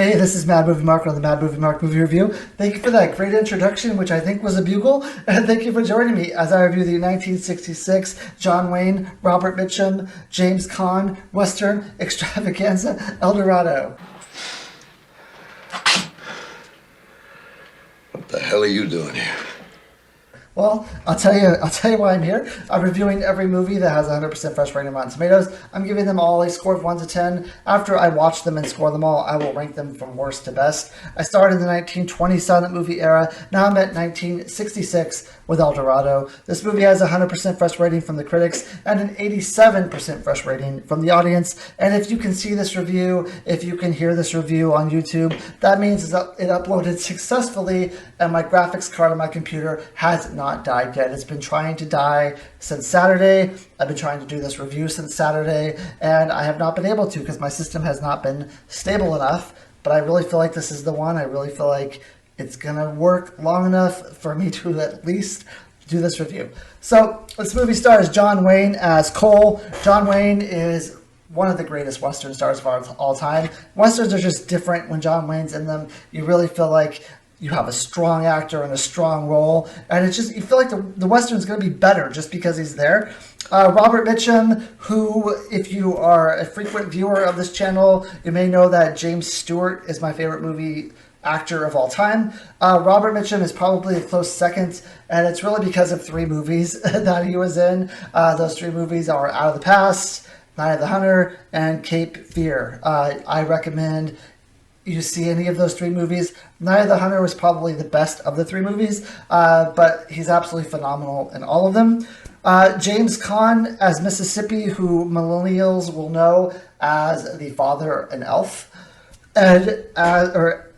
Hey, this is Mad Movie Mark on the Mad Movie Mark Movie Review. Thank you for that great introduction, which I think was a bugle, and thank you for joining me as I review the 1966 John Wayne, Robert Mitchum, James Caan Western extravaganza, El Dorado. What the hell are you doing here? Well, I'll tell you why I'm here. I'm reviewing every movie that has 100% fresh rating on Rotten Tomatoes. I'm giving them all a score of 1 to 10. After I watch them and score them all, I will rank them from worst to best. I started in the 1920 silent movie era. Now I'm at 1966 with El Dorado. This movie has a 100% fresh rating from the critics and an 87% fresh rating from the audience. And if you can see this review, if you can hear this review on YouTube, that means it uploaded successfully, and my graphics card on my computer has not died yet. It's been trying to die since Saturday. I've been trying to do this review since Saturday, and I have not been able to because my system has not been stable enough. But I really feel like this is the one. I really feel like it's gonna work long enough for me to at least do this review. So this movie stars John Wayne as Cole. John Wayne is one of the greatest Western stars of all time. Westerns are just different when John Wayne's in them. You really feel like you have a strong actor and a strong role, and it's just, you feel like the Western's going to be better just because he's there. Robert Mitchum, who, if you are a frequent viewer of this channel, you may know that James Stewart is my favorite movie actor of all time. Robert Mitchum is probably a close second, and it's really because of 3 movies that he was in. Those 3 movies are Out of the Past, Night of the Hunter, and Cape Fear. I recommend you see any of those 3 movies. Night of the Hunter was probably the best of the 3 movies, but he's absolutely phenomenal in all of them. James Caan as Mississippi, who millennials will know as the father in Elf, and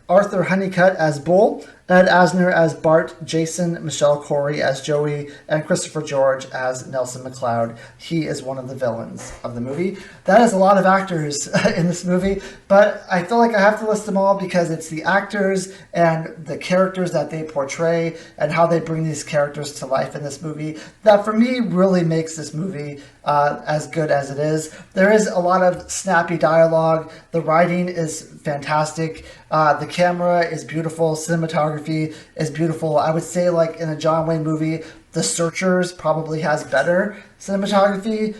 Arthur Honeycutt as Bull, Ed Asner as Bart Jason, Michelle Corey as Joey, and Christopher George as Nelson McCloud. He is one of the villains of the movie. That is a lot of actors in this movie, but I feel like I have to list them all because it's the actors and the characters that they portray and how they bring these characters to life in this movie that, for me, really makes this movie as good as it is. There is a lot of snappy dialogue. The writing is fantastic. The camera is beautiful. Cinematography is beautiful. I would say, like in a John Wayne movie, The Searchers probably has better cinematography.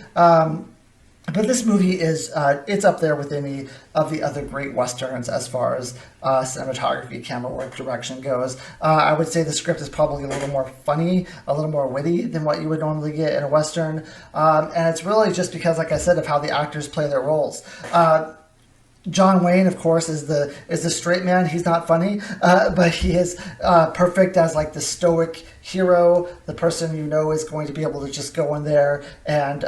But this movie is, it's up there with any of the other great Westerns as far as cinematography, camera work, direction goes. I would say the script is probably a little more funny, a little more witty than what you would normally get in a Western. And it's really just because, like I said, of how the actors play their roles. John Wayne, of course, is the straight man. He's not funny, but he is perfect as like the stoic hero, the person you know is going to be able to just go in there and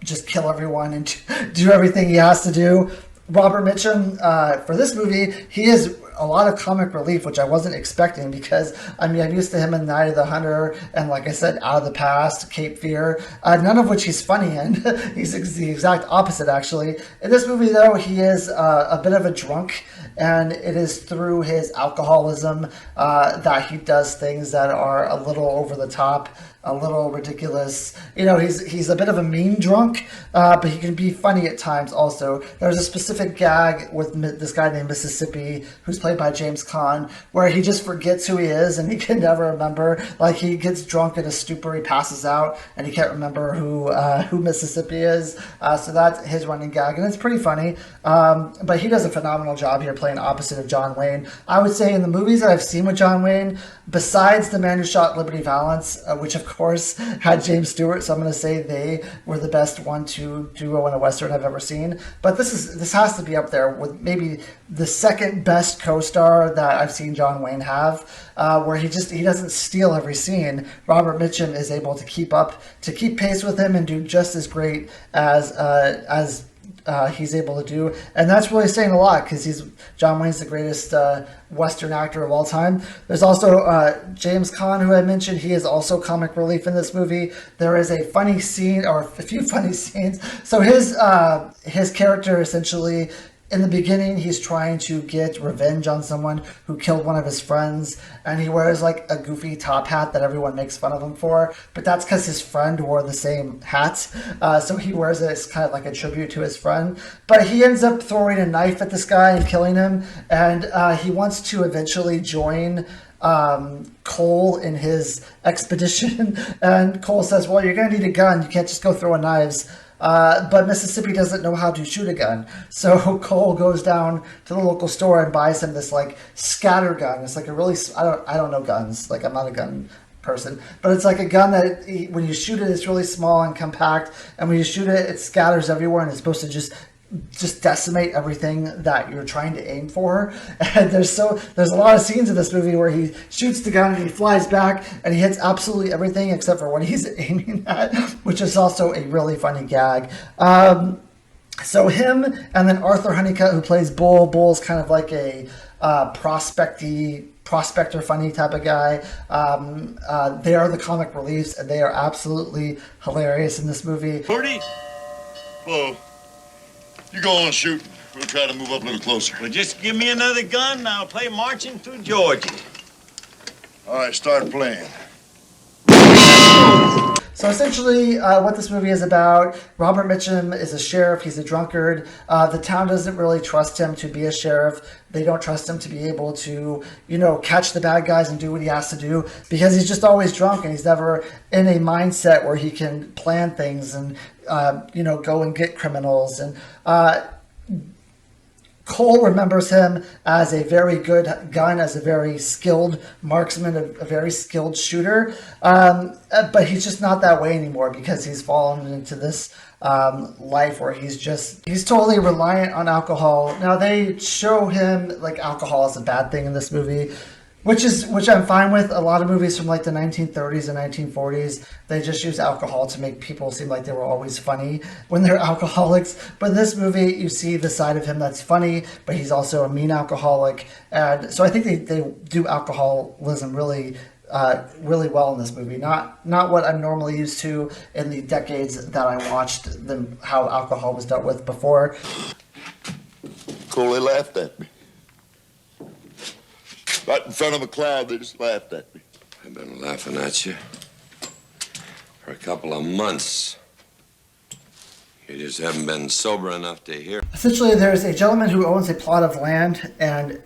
just kill everyone and do everything he has to do. Robert Mitchum, for this movie, he is a lot of comic relief, which I wasn't expecting because, I mean, I'm used to him in Night of the Hunter and, like I said, Out of the Past, Cape Fear, none of which he's funny in. He's the exact opposite, actually. In this movie, though, he is a bit of a drunk, and it is through his alcoholism that he does things that are a little over the top, a little ridiculous. You know, he's a bit of a mean drunk, but he can be funny at times also. There's a specific gag with this guy named Mississippi, who's played by James Caan, where he just forgets who he is and he can never remember. Like, he gets drunk in a stupor, he passes out, and he can't remember who Mississippi is. So that's his running gag, and it's pretty funny. But he does a phenomenal job here playing opposite of John Wayne. I would say in the movies that I've seen with John Wayne, besides The Man Who Shot Liberty Valance, which of course had James Stewart, so I'm going to say they were the best 1-2 duo in a Western I've ever seen. But this has to be up there with maybe the second best co-star that I've seen John Wayne have, where he doesn't steal every scene. Robert Mitchum is able to keep pace with him and do just as great as he's able to do, and that's really saying a lot because John Wayne's the greatest Western actor of all time. There's also James Caan, who I mentioned. He is also comic relief in this movie. There is a funny scene, or a few funny scenes. So his character essentially in the beginning, he's trying to get revenge on someone who killed one of his friends, and he wears like a goofy top hat that everyone makes fun of him for. But that's because his friend wore the same hat, so he wears it as kind of like a tribute to his friend. But he ends up throwing a knife at this guy and killing him, and he wants to eventually join Cole in his expedition. And Cole says, "Well, you're going to need a gun. You can't just go throwing knives." But Mississippi doesn't know how to shoot a gun. So Cole goes down to the local store and buys him this like scatter gun. It's like a really, I don't know guns. Like I'm not a gun person, but it's like a gun that when you shoot it, it's really small and compact. And when you shoot it, it scatters everywhere and it's supposed to just decimate everything that you're trying to aim for. And there's a lot of scenes in this movie where he shoots the gun and he flies back and he hits absolutely everything except for what he's aiming at, which is also a really funny gag. So him and then Arthur Honeycutt, who plays Bull. Bull's kind of like a prospector funny type of guy. They are the comic reliefs and they are absolutely hilarious in this movie. 40? Whoa. You go on shooting. We'll try to move up a little closer. Well, just give me another gun and I'll play Marching Through Georgia. All right, start playing. So essentially, what this movie is about, Robert Mitchum is a sheriff. He's a drunkard. The town doesn't really trust him to be a sheriff. They don't trust him to be able to, catch the bad guys and do what he has to do because he's just always drunk and he's never in a mindset where he can plan things and, go and get criminals. And Cole remembers him as a very good gun, as a very skilled marksman, a very skilled shooter. But he's just not that way anymore because he's fallen into this life where he's totally reliant on alcohol. Now they show him like alcohol is a bad thing in this movie, which I'm fine with. A lot of movies from like the 1930s and 1940s, they just use alcohol to make people seem like they were always funny when they're alcoholics. But in this movie, you see the side of him that's funny, but he's also a mean alcoholic. And so I think they do alcoholism really well in this movie. Not what I'm normally used to in the decades that I watched how alcohol was dealt with before. Coley laughed at me. Right in front of McCloud, they just laughed at me. I've been laughing at you for a couple of months. You just haven't been sober enough to hear. Essentially, there's a gentleman who owns a plot of land, and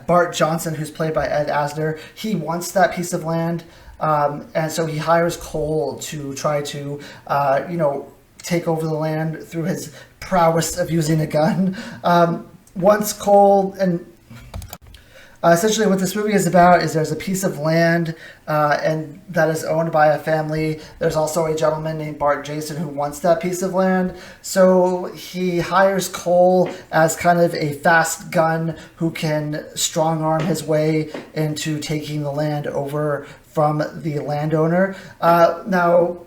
Bart Jason, who's played by Ed Asner, he wants that piece of land, and so he hires Cole to try to, take over the land through his prowess of using a gun. Once Cole and essentially, what this movie is about is there's a piece of land and that is owned by a family. There's also a gentleman named Bart Jason who wants that piece of land. So he hires Cole as kind of a fast gun who can strong arm his way into taking the land over from the landowner. Now,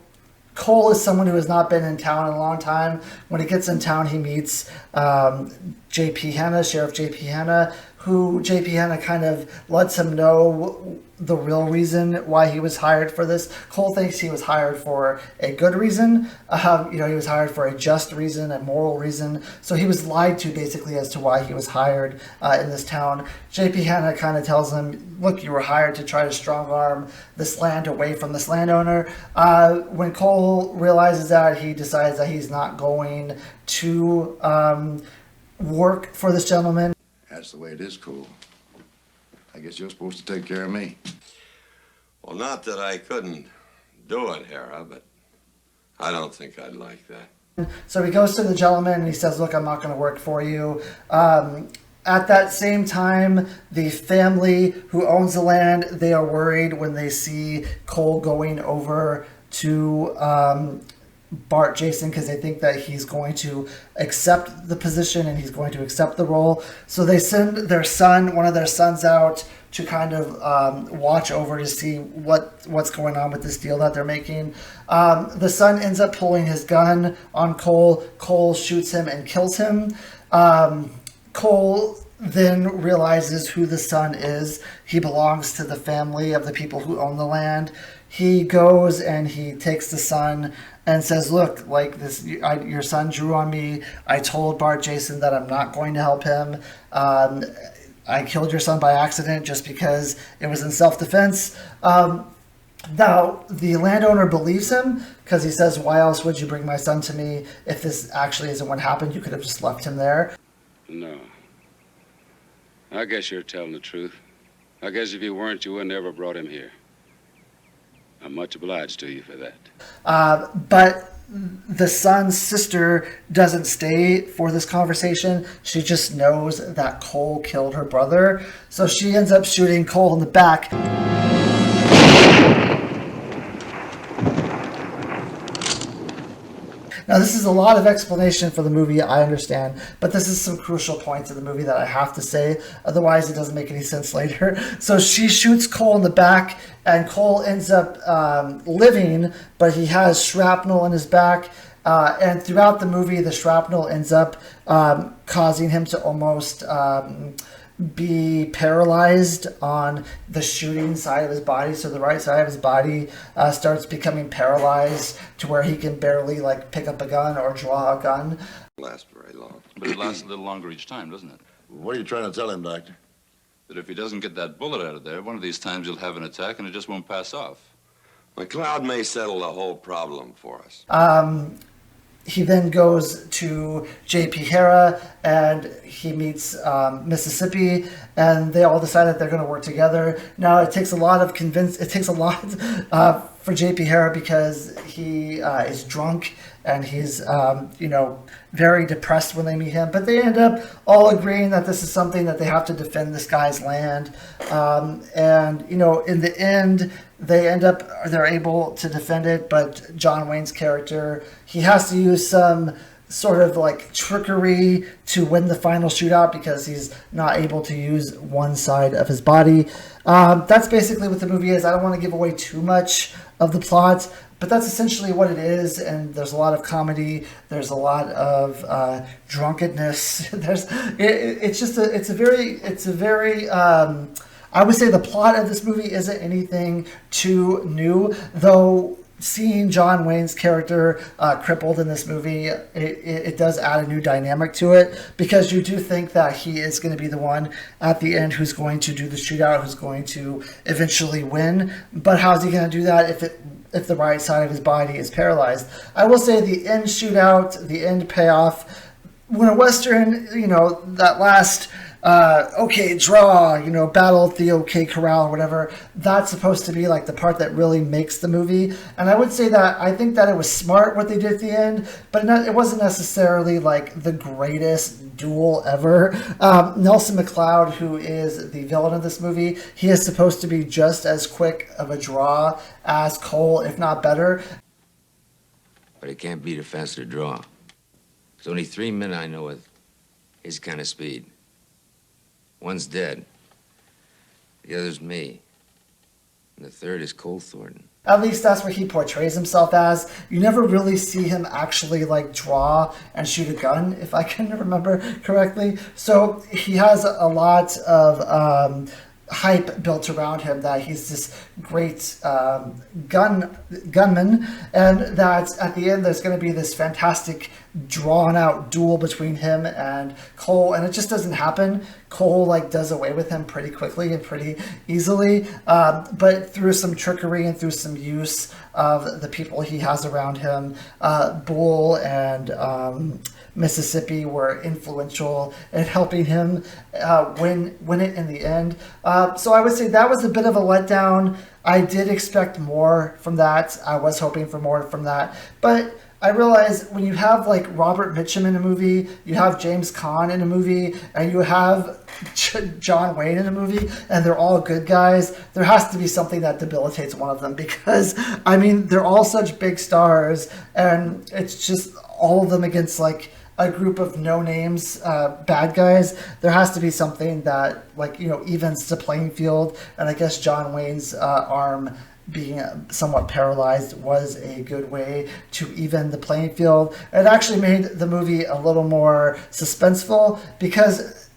Cole is someone who has not been in town in a long time. When he gets in town, he meets J.P. Harrah, Sheriff J.P. Harrah, who J.P. Harrah kind of lets him know the real reason why he was hired for this. Cole thinks he was hired for a good reason. He was hired for a just reason, a moral reason. So he was lied to basically as to why he was hired in this town. J.P. Harrah kind of tells him, look, you were hired to try to strong arm this land away from this landowner. When Cole realizes that, he decides that he's not going to work for this gentleman. That's the way it is, Cole. I guess you're supposed to take care of me. Well, not that I couldn't do it, Harrah, but I don't think I'd like that. So he goes to the gentleman and he says, look, I'm not going to work for you. At that same time, the family who owns the land, they are worried when they see Cole going over to Bart Jason because they think that he's going to accept the position and he's going to accept the role. So they send one of their sons out to kind of watch over to see what's going on with this deal that they're making. The son ends up pulling his gun on Cole. Cole shoots him and kills him. Cole then realizes who the son is. He belongs to the family of the people who own the land. he goes and he takes the son and says, look, like this, your son drew on me. I told Bart Jason that I'm not going to help him. I killed your son by accident just because it was in self-defense. Now, the landowner believes him because he says, why else would you bring my son to me if this actually isn't what happened? You could have just left him there. No. I guess you're telling the truth. I guess if you weren't, you would never brought him here. I'm much obliged to you for that. But the son's sister doesn't stay for this conversation. She just knows that Cole killed her brother. So she ends up shooting Cole in the back. Now, this is a lot of explanation for the movie, I understand, but this is some crucial points of the movie that I have to say. Otherwise, it doesn't make any sense later. So she shoots Cole in the back, and Cole ends up living, but he has shrapnel in his back. And throughout the movie, the shrapnel ends up causing him to almost be paralyzed on the shooting side of his body. So the right side of his body starts becoming paralyzed to where he can barely like pick up a gun or draw a gun. Last very long. But it lasts a little longer each time, doesn't it? What are you trying to tell him, Doctor? That if he doesn't get that bullet out of there, one of these times he'll have an attack and it just won't pass off. McCloud may settle the whole problem for us. He then goes to J.P. Harrah and he meets Mississippi, and they all decide that they're going to work together. Now, it takes a lot for J.P. Harrah because he is drunk and he's, very depressed when they meet him. But they end up all agreeing that this is something that they have to defend this guy's land. In the end, they're able to defend it, but John Wayne's character, he has to use some sort of like trickery to win the final shootout because he's not able to use one side of his body. That's basically what the movie is. I don't want to give away too much of the plot, but that's essentially what it is. And there's a lot of comedy. There's a lot of drunkenness. It's a very I would say the plot of this movie isn't anything too new, though. Seeing John Wayne's character crippled in this movie, it does add a new dynamic to it, because you do think that he is going to be the one at the end who's going to do the shootout, who's going to eventually win. But how's he going to do that if the right side of his body is paralyzed? I will say the end shootout, the end payoff, when a Western, that last draw, battle at the OK Corral or whatever, that's supposed to be like the part that really makes the movie. And I would say that I think that it was smart what they did at the end, but it wasn't necessarily like the greatest duel ever. Nelson McCloud, who is the villain of this movie, he is supposed to be just as quick of a draw as Cole, if not better. But he can't beat a faster draw. There's only 3 men I know with his kind of speed. One's dead. The other's me. And the third is Cole Thornton. At least that's what he portrays himself as. You never really see him actually draw and shoot a gun, if I can remember correctly. So he has a lot of hype built around him that he's this great gunman, and that at the end there's going to be this fantastic drawn out duel between him and Cole, and it just doesn't happen. Cole does away with him pretty quickly and pretty easily, but through some trickery and through some use of the people he has around him, Bull and Mississippi were influential in helping him win it in the end. So I would say that was a bit of a letdown. I did expect more from that. I was hoping for more from that. But I realize when you have Robert Mitchum in a movie, you have James Caan in a movie, and you have John Wayne in a movie, and they're all good guys, there has to be something that debilitates one of them, because, they're all such big stars, and it's just all of them against a group of no-names bad guys. There has to be something that evens the playing field, and I guess John Wayne's arm being somewhat paralyzed was a good way to even the playing field. It actually made the movie a little more suspenseful, because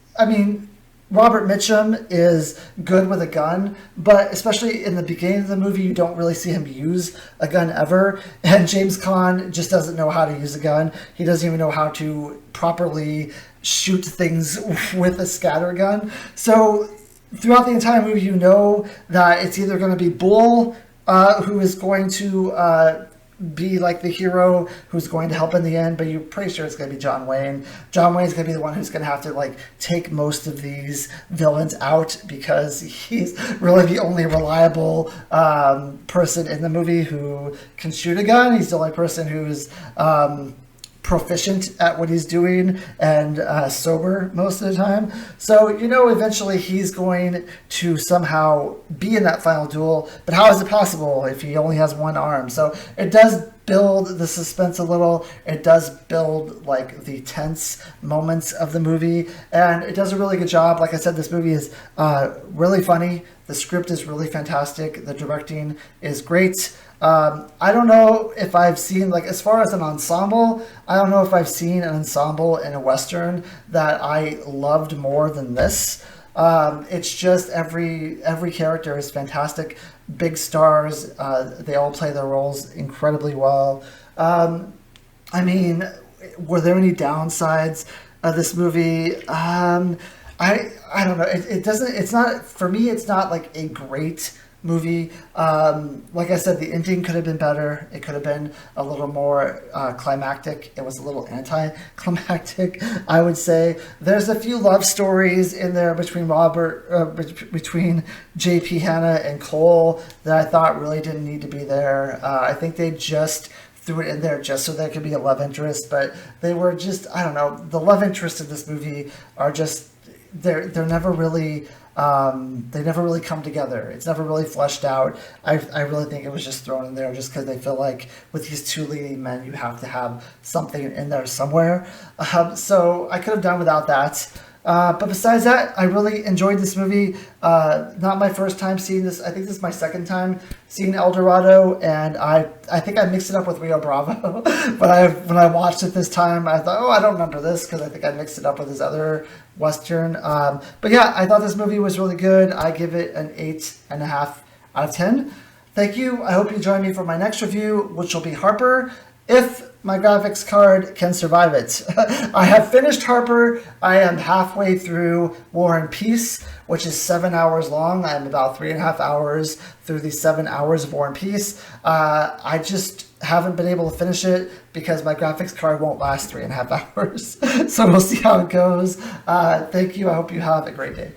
Robert Mitchum is good with a gun, but especially in the beginning of the movie, you don't really see him use a gun ever. And James Caan just doesn't know how to use a gun. He doesn't even know how to properly shoot things with a scatter gun. So throughout the entire movie, you know that it's either going to be Bull, who is going to be like the hero who's going to help in the end, but you're pretty sure it's going to be John Wayne. John Wayne's going to be the one who's going to have to like take most of these villains out, because he's really the only reliable person in the movie who can shoot a gun. He's the only person who's proficient at what he's doing and sober most of the time. So, you know, eventually he's going to somehow be in that final duel, but how is it possible if he only has one arm? So it does build the suspense a little. It does build like the tense moments of the movie, and it does a really good job. Like I said, this movie is really funny. The script is really fantastic. The directing is great. I don't know if I've seen, like, as far as an ensemble, I don't know if I've seen an ensemble in a Western that I loved more than this. It's just every character is fantastic. Big stars. They all play their roles incredibly well. I mean, were there any downsides of this movie? I don't know. It doesn't. It's not, for me. It's not like a great movie. Like I said, the ending could have been better. It could have been a little more climactic. It was a little anti-climactic, I would say. There's a few love stories in there between between J.P. Hanna and Cole that I thought really didn't need to be there. I think they just threw it in there just so there could be a love interest, but they were just, I don't know, the love interests of this movie are just, they're never really, they never really come together. It's never really fleshed out. I really think it was just thrown in there just because they feel like with these two leading men, you have to have something in there somewhere. So I could have done without that. But besides that, I really enjoyed this movie. Not my first time seeing this. I think this is my second time seeing El Dorado, and I think I mixed it up with Rio Bravo. But when I watched it this time, I thought, oh, I don't remember this, because I think I mixed it up with his other Western. But yeah, I thought this movie was really good. I give it an 8.5 out of 10. Thank you. I hope you join me for my next review, which will be Harper, if my graphics card can survive it. I have finished Harper. I am halfway through War and Peace, which is 7 hours long. I'm about 3.5 hours through the 7 hours of War and Peace. I just haven't been able to finish it because my graphics card won't last 3.5 hours. So we'll see how it goes. Thank you. I hope you have a great day.